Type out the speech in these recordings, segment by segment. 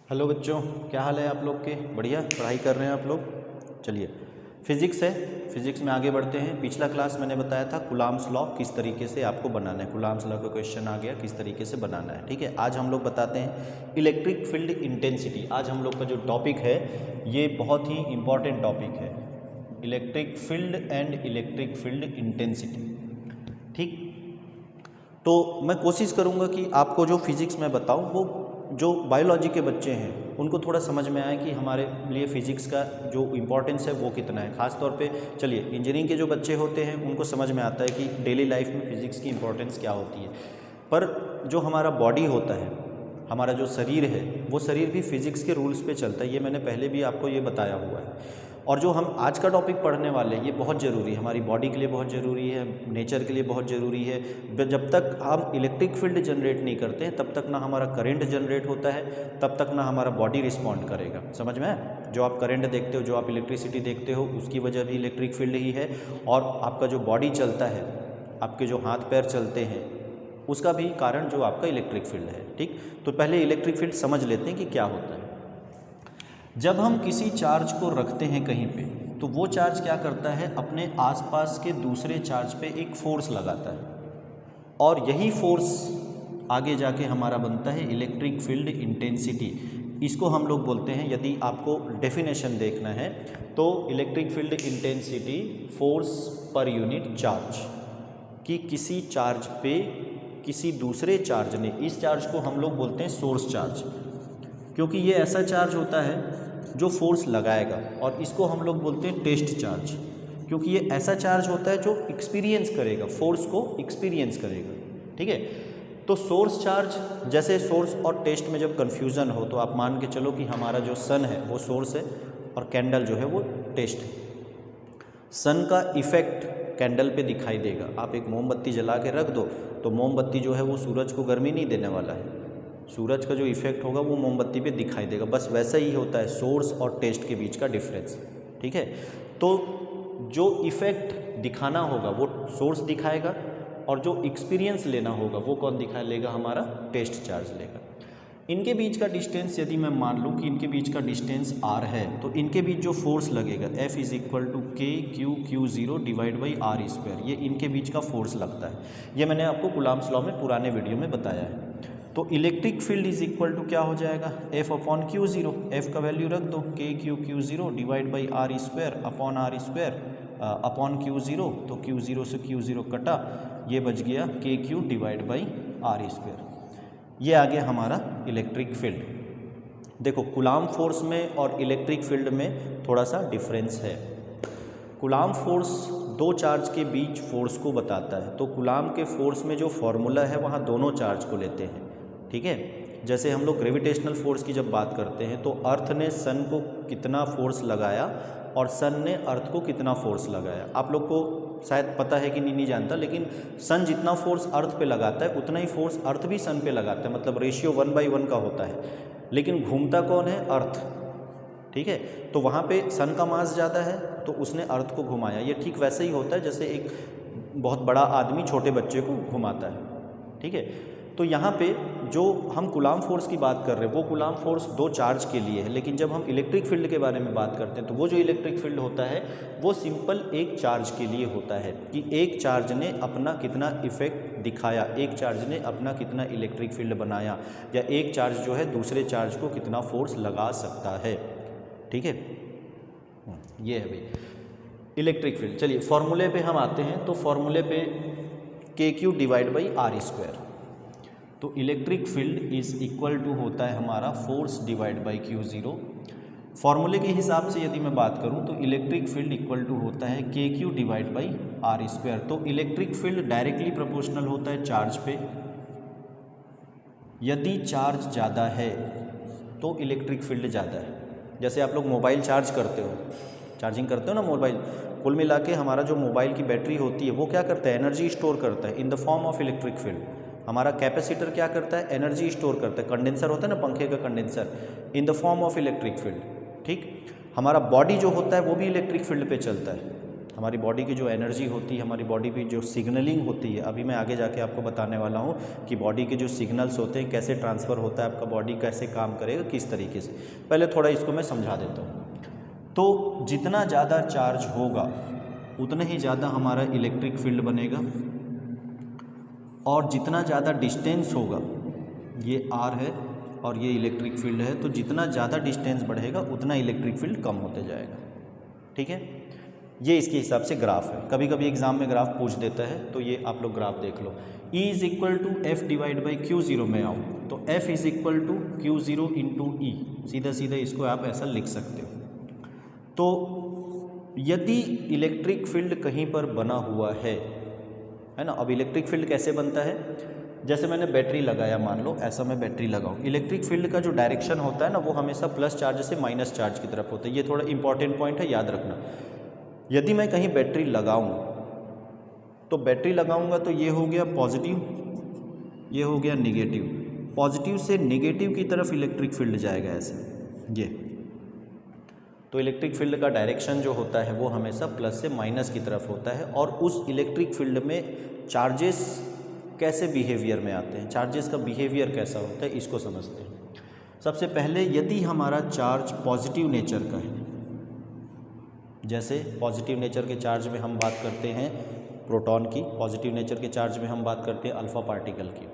Hello बच्चों, क्या हाल है आप लोग के? बढ़िया पढ़ाई कर रहे हैं आप लोग? चलिए, फिज़िक्स है। फिज़िक्स में आगे बढ़ते हैं। पिछला क्लास मैंने बताया था कुलाम्स लॉ किस तरीके से आपको बनाना है। कुलाम्स लॉ का क्वेश्चन आ गया, किस तरीके से बनाना है। ठीक है, आज हम लोग बताते हैं इलेक्ट्रिक फील्ड इंटेंसिटी। आज हम लोग का जो टॉपिक है ये बहुत ही इम्पॉर्टेंट टॉपिक है, electric field and electric field intensity. ठीक, तो मैं कोशिश करूँगा कि आपको जो फिज़िक्स में बताऊँ वो जो बायोलॉजी के बच्चे हैं उनको थोड़ा समझ में आए कि हमारे लिए फ़िज़िक्स का जो इम्पोर्टेंस है वो कितना है। ख़ास तौर पे चलिए, इंजीनियरिंग के जो बच्चे होते हैं उनको समझ में आता है कि डेली लाइफ में फ़िज़िक्स की इम्पोर्टेंस क्या होती है। पर जो हमारा बॉडी होता है, हमारा जो शरीर है, वो शरीर भी फिज़िक्स के रूल्स पे चलता है। ये मैंने पहले भी आपको ये बताया हुआ है। और जो हम आज का टॉपिक पढ़ने वाले हैं ये बहुत ज़रूरी है, हमारी बॉडी के लिए बहुत ज़रूरी है, नेचर के लिए बहुत ज़रूरी है। जब तक हम इलेक्ट्रिक फील्ड जनरेट नहीं करते हैं तब तक ना हमारा करंट जनरेट होता है, तब तक ना हमारा बॉडी रिस्पॉन्ड करेगा। समझ में आया? जो आप करंट देखते हो, जो आप इलेक्ट्रिसिटी देखते हो, उसकी वजह भी इलेक्ट्रिक फील्ड ही है। और आपका जो बॉडी चलता है, आपके जो हाथ पैर चलते हैं, उसका भी कारण जो आपका इलेक्ट्रिक फील्ड है। ठीक, तो पहले इलेक्ट्रिक फील्ड समझ लेते हैं कि क्या होता है। जब हम किसी चार्ज को रखते हैं कहीं पे, तो वो चार्ज क्या करता है, अपने आसपास के दूसरे चार्ज पे एक फोर्स लगाता है, और यही फोर्स आगे जाके हमारा बनता है इलेक्ट्रिक फील्ड इंटेंसिटी। इसको हम लोग बोलते हैं, यदि आपको डेफिनेशन देखना है तो electric field intensity force per unit charge, कि किसी चार्ज पे किसी दूसरे चार्ज ने, इस चार्ज को हम लोग बोलते हैं सोर्स चार्ज, क्योंकि ये ऐसा चार्ज होता है जो फोर्स लगाएगा। और इसको हम लोग बोलते हैं टेस्ट चार्ज, क्योंकि ये ऐसा चार्ज होता है जो एक्सपीरियंस करेगा, फोर्स को एक्सपीरियंस करेगा। ठीक है, तो सोर्स चार्ज, जैसे सोर्स और टेस्ट में जब कन्फ्यूज़न हो तो आप मान के चलो कि हमारा जो सन है वो सोर्स है और कैंडल जो है वो टेस्ट है। सन का इफ़ेक्ट कैंडल पे दिखाई देगा। आप एक मोमबत्ती जला के रख दो तो मोमबत्ती जो है वो सूरज को गर्मी नहीं देने वाला है, सूरज का जो इफ़ेक्ट होगा वो मोमबत्ती पे दिखाई देगा। बस वैसा ही होता है सोर्स और टेस्ट के बीच का डिफरेंस। ठीक है, तो जो इफ़ेक्ट दिखाना होगा वो सोर्स दिखाएगा, और जो एक्सपीरियंस लेना होगा वो कौन दिखा लेगा, हमारा टेस्ट चार्ज लेगा। इनके बीच का डिस्टेंस, यदि मैं मान लूँ कि इनके बीच का डिस्टेंस r है, तो इनके बीच जो फोर्स लगेगा F is equal to K Q Q zero divide by R square, ये इनके बीच का फोर्स लगता है। ये मैंने आपको कुलाम्स लॉ में पुराने वीडियो में बताया है। तो electric field is equal to क्या हो जाएगा, F upon Q zero, F का वैल्यू रख दो K Q Q zero divide by R square upon R square upon Q zero, तो क्यू ज़ीरो से क्यू ज़ीरो कटा, ये बच गया K Q divide by R square. ये आ गया हमारा इलेक्ट्रिक फील्ड। देखो, कुलाम्ब फोर्स में और इलेक्ट्रिक फील्ड में थोड़ा सा डिफरेंस है। कुलाम्ब फोर्स दो चार्ज के बीच फोर्स को बताता है, तो कुलाम्ब के फोर्स में जो फॉर्मूला है वहाँ दोनों चार्ज को लेते हैं। ठीक है, जैसे हम लोग ग्रेविटेशनल फोर्स की जब बात करते हैं तो अर्थ ने सन को कितना फोर्स लगाया और सन ने अर्थ को कितना फोर्स लगाया, आप लोग को शायद पता है कि नहीं जानता, लेकिन सन जितना फोर्स अर्थ पे लगाता है उतना ही फोर्स अर्थ भी सन पे लगाता है, मतलब रेशियो 1/1 का होता है। लेकिन घूमता कौन है, अर्थ। ठीक है, तो वहाँ पे सन का मास ज़्यादा है तो उसने अर्थ को घुमाया। ये ठीक वैसे ही होता है जैसे एक बहुत बड़ा आदमी छोटे बच्चे को घुमाता है। ठीक है, तो यहाँ पे जो हम कुलाम्ब फोर्स की बात कर रहे हैं वो कुलाम्ब फोर्स दो चार्ज के लिए है, लेकिन जब हम इलेक्ट्रिक फील्ड के बारे में बात करते हैं तो वो जो इलेक्ट्रिक फील्ड होता है वो सिंपल एक चार्ज के लिए होता है, कि एक चार्ज ने अपना कितना इफेक्ट दिखाया, एक चार्ज ने अपना कितना इलेक्ट्रिक फील्ड बनाया, या एक चार्ज जो है दूसरे चार्ज को कितना फोर्स लगा सकता है। ठीक है, ये है भाई इलेक्ट्रिक फील्ड। चलिए फॉर्मूले पे हम आते हैं, तो फॉर्मूले पे K Q divide by R square, तो electric field is equal to होता है हमारा force divide by Q zero. फॉर्मूले के हिसाब से यदि मैं बात करूं तो इलेक्ट्रिक फील्ड इक्वल टू होता है K Q divide by R square. तो इलेक्ट्रिक फील्ड डायरेक्टली प्रोपोर्शनल होता है चार्ज पे। यदि चार्ज ज़्यादा है तो इलेक्ट्रिक फील्ड ज़्यादा है। जैसे आप लोग मोबाइल चार्ज करते हो, चार्जिंग करते हो ना मोबाइल, कुल मिला के हमारा जो मोबाइल की बैटरी होती है वो क्या करता है, एनर्जी स्टोर करता है in the form of electric field. हमारा कैपेसिटर क्या करता है, एनर्जी स्टोर करता है, कंडेंसर होता है ना पंखे का condenser, in the form of electric field. ठीक, हमारा बॉडी जो होता है वो भी इलेक्ट्रिक फील्ड पे चलता है। हमारी बॉडी की जो एनर्जी होती है, हमारी बॉडी की जो सिग्नलिंग होती है, अभी मैं आगे जाके आपको बताने वाला हूँ कि बॉडी के जो सिग्नल्स होते हैं कैसे ट्रांसफ़र होता है, आपका बॉडी कैसे काम करेगा, किस तरीके से। पहले थोड़ा इसको मैं समझा देता हूँ। तो जितना ज़्यादा चार्ज होगा उतना ही ज़्यादा हमारा इलेक्ट्रिक फील्ड बनेगा, और जितना ज़्यादा डिस्टेंस होगा, ये आर है और ये इलेक्ट्रिक फील्ड है, तो जितना ज़्यादा डिस्टेंस बढ़ेगा उतना इलेक्ट्रिक फील्ड कम होते जाएगा। ठीक है, ये इसके हिसाब से ग्राफ है। कभी कभी एग्जाम में ग्राफ पूछ देता है, तो ये आप लोग ग्राफ देख लो। E is equal to F divide by Q zero में आऊँ तो F is equal to Q zero into E, सीधा सीधा इसको आप ऐसा लिख सकते हो। तो यदि इलेक्ट्रिक फील्ड कहीं पर बना हुआ है ना, अब इलेक्ट्रिक फील्ड कैसे बनता है, जैसे मैंने बैटरी लगाया, मान लो ऐसा मैं बैटरी लगाऊं, इलेक्ट्रिक फील्ड का जो डायरेक्शन होता है ना, वो हमेशा प्लस चार्ज से माइनस चार्ज की तरफ होता है। ये थोड़ा इंपॉर्टेंट पॉइंट है, याद रखना। यदि मैं कहीं बैटरी लगाऊं तो बैटरी लगाऊंगा तो ये हो गया पॉजिटिव, ये हो गया निगेटिव, पॉजिटिव से निगेटिव की तरफ इलेक्ट्रिक फील्ड जाएगा ऐसे, ये। तो इलेक्ट्रिक फील्ड का डायरेक्शन जो होता है वो हमेशा प्लस से माइनस की तरफ होता है। और उस इलेक्ट्रिक फील्ड में चार्जेस कैसे बिहेवियर में आते हैं, चार्जेस का बिहेवियर कैसा होता है, इसको समझते हैं। सबसे पहले यदि हमारा चार्ज पॉजिटिव नेचर का है, जैसे पॉजिटिव नेचर के चार्ज में हम बात करते हैं प्रोटॉन की, पॉजिटिव नेचर के चार्ज में हम बात करते हैं अल्फा पार्टिकल की,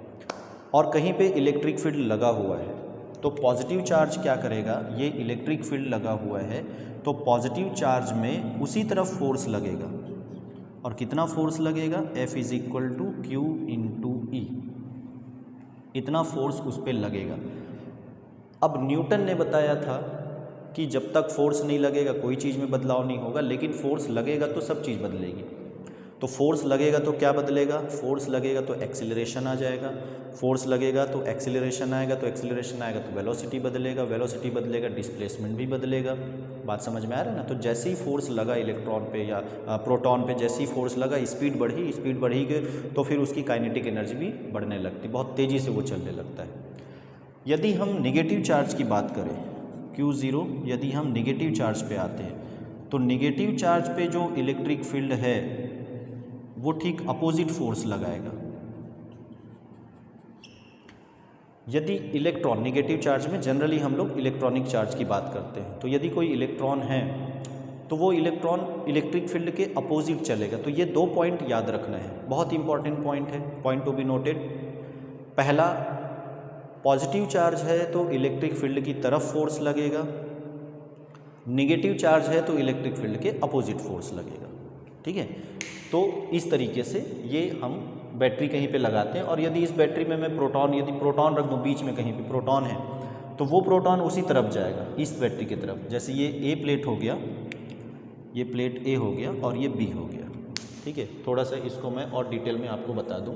और कहीं पे इलेक्ट्रिक फील्ड लगा हुआ है, तो पॉजिटिव चार्ज क्या करेगा, ये इलेक्ट्रिक फील्ड लगा हुआ है तो पॉजिटिव चार्ज में उसी तरफ फोर्स लगेगा, और कितना फोर्स लगेगा, F is equal to Q into E, इतना फोर्स उस पर लगेगा। अब न्यूटन ने बताया था कि जब तक फोर्स नहीं लगेगा कोई चीज़ में बदलाव नहीं होगा, लेकिन फोर्स लगेगा तो सब चीज़ बदलेगी। तो फोर्स लगेगा तो क्या बदलेगा, फोर्स लगेगा तो एक्सीलरेशन आ जाएगा, फोर्स लगेगा तो एक्सीलरेशन आएगा, तो एक्सीलरेशन आएगा तो वेलोसिटी बदलेगा, वेलोसिटी बदलेगा डिस्प्लेसमेंट भी बदलेगा। बात समझ में आ रहा है ना। तो जैसे ही फोर्स लगा इलेक्ट्रॉन पे या प्रोटॉन पे, जैसे ही फोर्स लगा स्पीड बढ़ी तो फिर उसकी काइनेटिक एनर्जी भी बढ़ने लगती, बहुत तेज़ी से वो चलने लगता है। यदि हम निगेटिव चार्ज की बात करें, Q0, यदि हम निगेटिव चार्ज पे आते हैं तो निगेटिव चार्ज पे जो इलेक्ट्रिक फील्ड है वो ठीक अपोजिट फोर्स लगाएगा। यदि इलेक्ट्रॉन, निगेटिव चार्ज में जनरली हम लोग इलेक्ट्रॉनिक चार्ज की बात करते हैं, तो यदि कोई इलेक्ट्रॉन है तो वो इलेक्ट्रॉन इलेक्ट्रिक फील्ड के अपोजिट चलेगा। तो ये 2 पॉइंट याद रखना है, बहुत इंपॉर्टेंट पॉइंट है, पॉइंट टू बी नोटेड। पहला, पॉजिटिव चार्ज है तो इलेक्ट्रिक फील्ड की तरफ फोर्स लगेगा, निगेटिव चार्ज है तो इलेक्ट्रिक फील्ड के अपोजिट फोर्स लगेगा। ठीक है, तो इस तरीके से ये हम बैटरी कहीं पे लगाते हैं। और यदि इस बैटरी में मैं यदि प्रोटॉन रख दूँ बीच में, कहीं पे प्रोटॉन है तो वो प्रोटॉन उसी तरफ जाएगा, इस बैटरी की तरफ। जैसे ये ए प्लेट हो गया, ये प्लेट ए हो गया और ये बी हो गया। ठीक है, थोड़ा सा इसको मैं और डिटेल में आपको बता दूँ।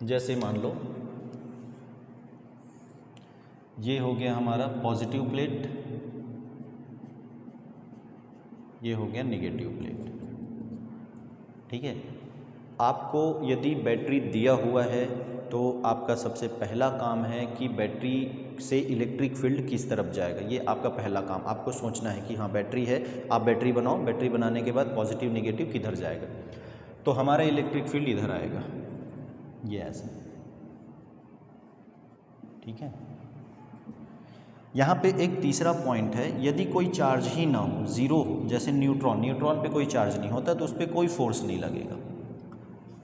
जैसे मान लो ये हो गया हमारा पॉजिटिव प्लेट, ये हो गया निगेटिव प्लेट। ठीक है, आपको यदि बैटरी दिया हुआ है तो आपका सबसे पहला काम है कि बैटरी से इलेक्ट्रिक फील्ड किस तरफ जाएगा, ये आपका पहला काम। आपको सोचना है कि हाँ बैटरी है, आप बैटरी बनाओ, बैटरी बनाने के बाद पॉजिटिव निगेटिव किधर जाएगा, तो हमारा इलेक्ट्रिक फील्ड इधर आएगा, ये ऐसे। ठीक है, यहाँ पे एक तीसरा पॉइंट है, यदि कोई चार्ज ही ना हो, ज़ीरो हो, जैसे न्यूट्रॉन पे कोई चार्ज नहीं होता तो उस पर कोई फोर्स नहीं लगेगा।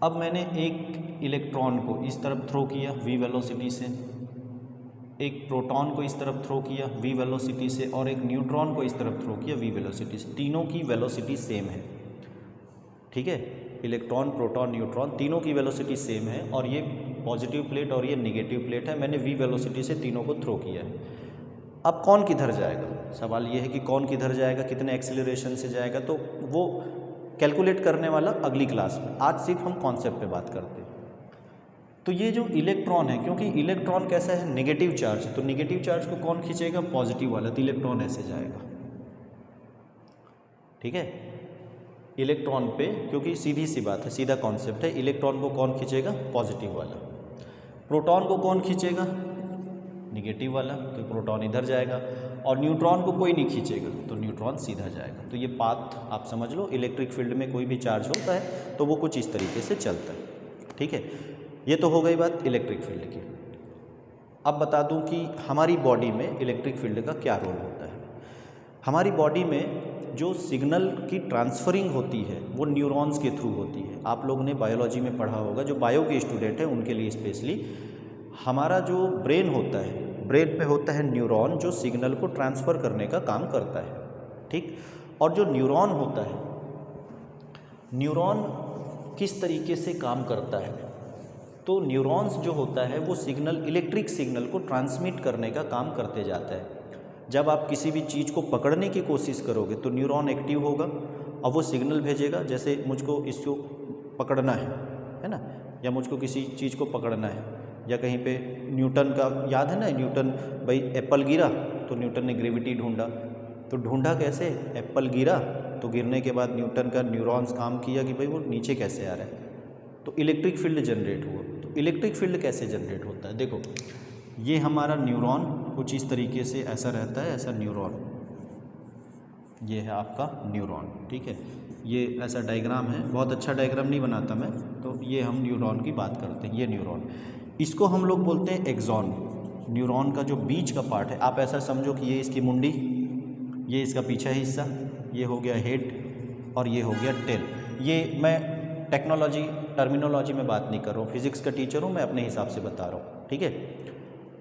अब मैंने एक इलेक्ट्रॉन को इस तरफ थ्रो किया v वेलोसिटी से, एक प्रोटॉन को इस तरफ थ्रो किया v वेलोसिटी से, और एक न्यूट्रॉन को इस तरफ थ्रो किया v वेलोसिटी से। तीनों की वेलोसिटी सेम है। ठीक है, इलेक्ट्रॉन, प्रोटॉन, न्यूट्रॉन तीनों की वेलोसिटी सेम है, और ये पॉजिटिव प्लेट और ये निगेटिव प्लेट है। मैंने v वेलोसिटी से तीनों को थ्रो किया है। अब कौन किधर जाएगा, सवाल ये है कि कौन किधर जाएगा, कितने एक्सीलरेशन से जाएगा, तो वो कैलकुलेट करने वाला अगली क्लास में। आज सिर्फ हम कॉन्सेप्ट पे बात करते हैं। तो ये जो इलेक्ट्रॉन है, क्योंकि इलेक्ट्रॉन कैसा है, नेगेटिव चार्ज, तो नेगेटिव चार्ज को कौन खींचेगा, पॉजिटिव वाला, तो इलेक्ट्रॉन ऐसे जाएगा। ठीक है, इलेक्ट्रॉन पे, क्योंकि सीधी सी बात है, सीधा कॉन्सेप्ट है, इलेक्ट्रॉन को कौन खींचेगा, पॉजिटिव वाला। प्रोटॉन को कौन खींचेगा, निगेटिव वाला, क्योंकि प्रोटॉन इधर जाएगा। और न्यूट्रॉन को कोई नहीं खींचेगा तो न्यूट्रॉन सीधा जाएगा। तो ये पाथ आप समझ लो, इलेक्ट्रिक फील्ड में कोई भी चार्ज होता है तो वो कुछ इस तरीके से चलता है। ठीक है, ये तो हो गई बात इलेक्ट्रिक फील्ड की। अब बता दूं कि हमारी बॉडी में इलेक्ट्रिक फील्ड का क्या रोल होता है। हमारी बॉडी में जो सिग्नल की ट्रांसफरिंग होती है वो न्यूरॉन्स के थ्रू होती है। आप लोगों ने बायोलॉजी में पढ़ा होगा, जो बायो के स्टूडेंट हैं उनके लिए स्पेशली, हमारा जो ब्रेन होता है, ब्रेन पे होता है न्यूरॉन जो सिग्नल को ट्रांसफ़र करने का काम करता है। ठीक, और जो न्यूरॉन होता है, न्यूरॉन किस तरीके से काम करता है, तो न्यूरॉन्स जो होता है वो सिग्नल, इलेक्ट्रिक सिग्नल को ट्रांसमिट करने का काम करते जाता है। जब आप किसी भी चीज़ को पकड़ने की कोशिश करोगे तो न्यूरॉन एक्टिव होगा और वो सिग्नल भेजेगा, जैसे मुझको इसको पकड़ना है ना, या मुझको किसी चीज़ को पकड़ना है, या कहीं पे न्यूटन का याद है ना, न्यूटन भाई एप्पल गिरा तो न्यूटन ने ग्रेविटी ढूंढा, तो ढूंढा कैसे, एप्पल गिरा तो गिरने के बाद न्यूटन का न्यूरॉन्स काम किया कि भाई वो नीचे कैसे आ रहा है, तो इलेक्ट्रिक फील्ड जनरेट हुआ। तो इलेक्ट्रिक फील्ड कैसे जनरेट होता है, देखो ये हमारा न्यूरॉन कुछ इस तरीके से ऐसा रहता है, ऐसा न्यूरॉन, ये है आपका न्यूरॉन। ठीक है, ये ऐसा डायग्राम है, बहुत अच्छा डायग्राम नहीं बनाता मैं, तो ये हम न्यूरॉन की बात करते हैं। ये न्यूरॉन, इसको हम लोग बोलते हैं एक्सॉन। न्यूरॉन का जो बीच का पार्ट है, आप ऐसा समझो कि ये इसकी मुंडी, ये इसका पीछा हिस्सा, ये हो गया हेड और ये हो गया टेल। ये मैं टेक्नोलॉजी टर्मिनोलॉजी में बात नहीं कर रहा हूँ, फिजिक्स का टीचर हूँ, मैं अपने हिसाब से बता रहा हूँ। ठीक है,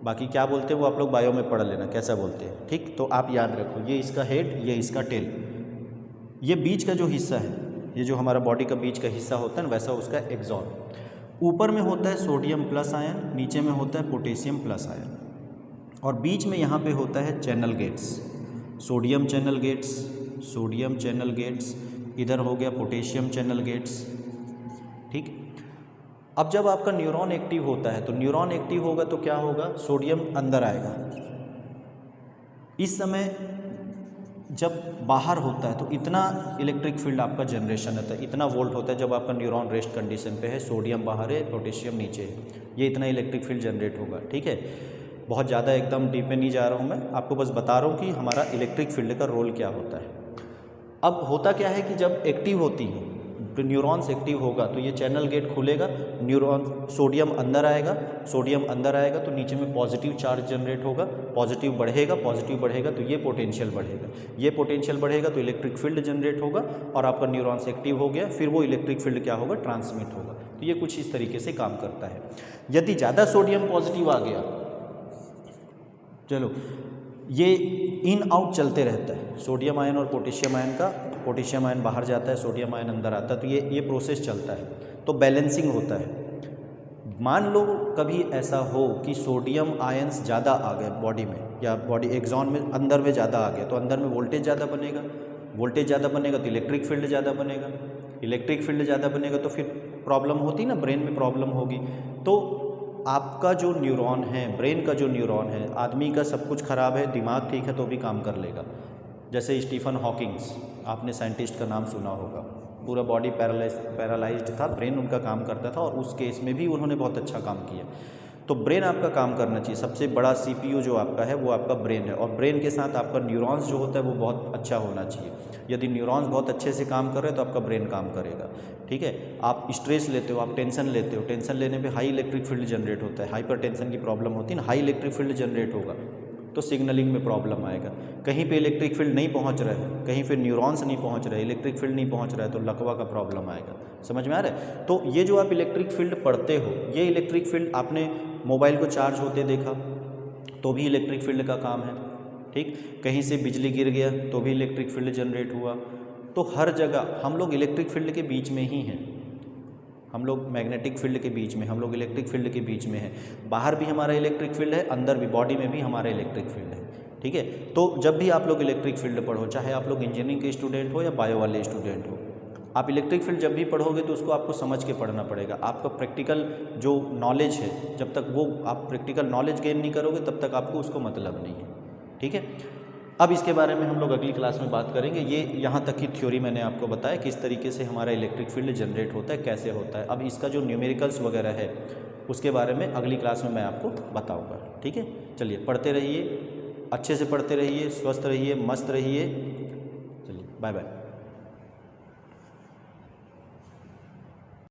बाकी क्या बोलते हैं वो आप लोग बायो में पढ़ लेना कैसा बोलते हैं। ठीक, तो आप याद रखो, ये इसका हेड, ये इसका टेल, ये बीच का जो हिस्सा है, ये जो हमारा बॉडी का बीच का हिस्सा होता है ना, वैसा उसका एक्सॉन। ऊपर में होता है सोडियम प्लस आयन, नीचे में होता है पोटेशियम प्लस आयन, और बीच में यहाँ पे होता है channel gates, sodium channel gates, sodium channel gates, इधर हो गया पोटेशियम चैनल गेट्स। ठीक, अब जब आपका न्यूरॉन एक्टिव होता है, तो न्यूरॉन एक्टिव होगा तो क्या होगा, सोडियम अंदर आएगा। इस समय जब बाहर होता है तो इतना इलेक्ट्रिक फील्ड आपका जनरेशन होता है, इतना वोल्ट होता है जब आपका न्यूरॉन रेस्ट कंडीशन पे है, सोडियम बाहर है, पोटेशियम नीचे है, ये इतना इलेक्ट्रिक फील्ड जनरेट होगा। ठीक है, बहुत ज़्यादा एकदम डीप में नहीं जा रहा हूँ मैं, आपको बस बता रहा हूँ कि हमारा इलेक्ट्रिक फील्ड का रोल क्या होता है। अब होता क्या है कि जब एक्टिव होती है तो न्यूरॉन्स एक्टिव होगा तो ये चैनल गेट खुलेगा, न्यूरॉन सोडियम अंदर आएगा, सोडियम अंदर आएगा तो नीचे में पॉजिटिव चार्ज जनरेट होगा, पॉजिटिव बढ़ेगा तो ये पोटेंशियल बढ़ेगा, ये पोटेंशियल बढ़ेगा तो इलेक्ट्रिक फील्ड जनरेट होगा और आपका न्यूरॉन्स एक्टिव हो गया, फिर वो इलेक्ट्रिक फील्ड क्या होगा, ट्रांसमिट होगा। तो ये कुछ इस तरीके से काम करता है। यदि ज़्यादा सोडियम पॉजिटिव आ गया, चलो ये इन आउट चलते रहता है, सोडियम आयन और पोटेशियम आयन का, पोटेशियम आयन बाहर जाता है, सोडियम आयन अंदर आता है, तो ये प्रोसेस चलता है, तो बैलेंसिंग होता है। मान लो कभी ऐसा हो कि सोडियम आयन्स ज़्यादा आ गए बॉडी में, या बॉडी एक्सॉन में अंदर में ज़्यादा आ गया, तो अंदर में वोल्टेज ज़्यादा बनेगा, वोल्टेज ज़्यादा बनेगा तो इलेक्ट्रिक फील्ड ज़्यादा बनेगा, इलेक्ट्रिक फील्ड ज़्यादा बनेगा तो फिर प्रॉब्लम होती ना, ब्रेन में प्रॉब्लम होगी। तो आपका जो न्यूरॉन है, ब्रेन का जो न्यूरॉन है, आदमी का सब कुछ ख़राब है, दिमाग ठीक है तो भी काम कर लेगा। जैसे स्टीफन हॉकिंग्स, आपने साइंटिस्ट का नाम सुना होगा, पूरा बॉडी पैरालाइज्ड था, ब्रेन उनका काम करता था और उस केस में भी उन्होंने बहुत अच्छा काम किया। तो ब्रेन आपका काम करना चाहिए, सबसे बड़ा CPU जो आपका है वो आपका ब्रेन है, और ब्रेन के साथ आपका न्यूरॉन्स जो होता है वो बहुत अच्छा होना चाहिए। यदि न्यूरॉन्स बहुत अच्छे से काम कर रहे हैं तो आपका ब्रेन काम करेगा। ठीक है, आप स्ट्रेस लेते हो, आप टेंशन लेते हो, टेंशन लेने पे हाई इलेक्ट्रिक फील्ड जनरेट होता है, हाइपर टेंशन की प्रॉब्लम होती है ना, हाई इलेक्ट्रिक फील्ड जनरेट होगा तो सिग्नलिंग में प्रॉब्लम आएगा। कहीं पे इलेक्ट्रिक फील्ड नहीं पहुंच रहा है, कहीं पे न्यूरॉन्स नहीं पहुंच रहे, इलेक्ट्रिक फील्ड नहीं पहुंच रहा है, तो लकवा का प्रॉब्लम आएगा। समझ में आ रहा है? तो ये जो आप इलेक्ट्रिक फील्ड पढ़ते हो, ये इलेक्ट्रिक फील्ड आपने मोबाइल को चार्ज होते देखा तो भी इलेक्ट्रिक फील्ड का काम है। ठीक, कहीं से बिजली गिर गया तो भी इलेक्ट्रिक फील्ड जनरेट हुआ। तो हर जगह हम लोग इलेक्ट्रिक फील्ड के बीच में ही हैं, हम लोग मैग्नेटिक फील्ड के बीच में, हम लोग इलेक्ट्रिक फील्ड के बीच में हैं। बाहर भी हमारा इलेक्ट्रिक फील्ड है, अंदर भी, बॉडी में भी हमारा इलेक्ट्रिक फील्ड है। ठीक है, तो जब भी आप लोग इलेक्ट्रिक फील्ड पढ़ो, चाहे आप लोग इंजीनियरिंग के स्टूडेंट हो या बायो वाले स्टूडेंट हो, आप इलेक्ट्रिक फील्ड जब भी पढ़ोगे तो उसको आपको समझ के पढ़ना पड़ेगा। आपका प्रैक्टिकल जो नॉलेज है, जब तक वो आप प्रैक्टिकल नॉलेज गेन नहीं करोगे तब तक आपको उसको मतलब नहीं है। ठीक है, अब इसके बारे में हम लोग अगली क्लास में बात करेंगे। ये यहाँ तक की थ्योरी मैंने आपको बताया, किस तरीके से हमारा इलेक्ट्रिक फील्ड जनरेट होता है, कैसे होता है। अब इसका जो न्यूमेरिकल्स वगैरह है उसके बारे में अगली क्लास में मैं आपको बताऊँगा। ठीक है, चलिए पढ़ते रहिए। अच्छे से पढ़ते रहिए, स्वस्थ रहिए, मस्त रहिए। चलिए बाय बाय।